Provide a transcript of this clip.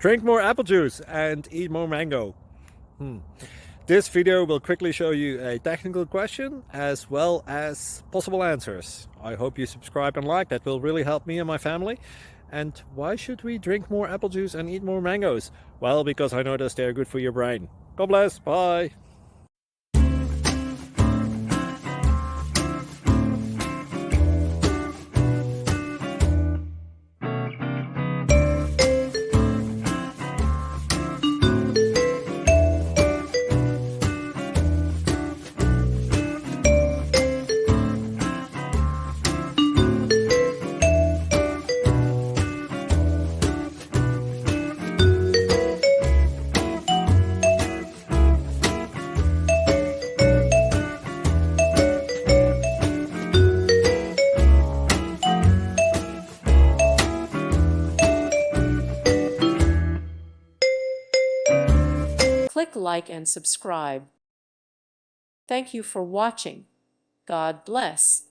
Drink more apple juice and eat more mango. This video will quickly show you a technical question as well as possible answers. I hope you subscribe and like, that will really help me and my family. And why should we drink more apple juice and eat more mangoes? Well, because I noticed they're good for your brain. God bless, bye. Click like and subscribe. Thank you for watching. God bless.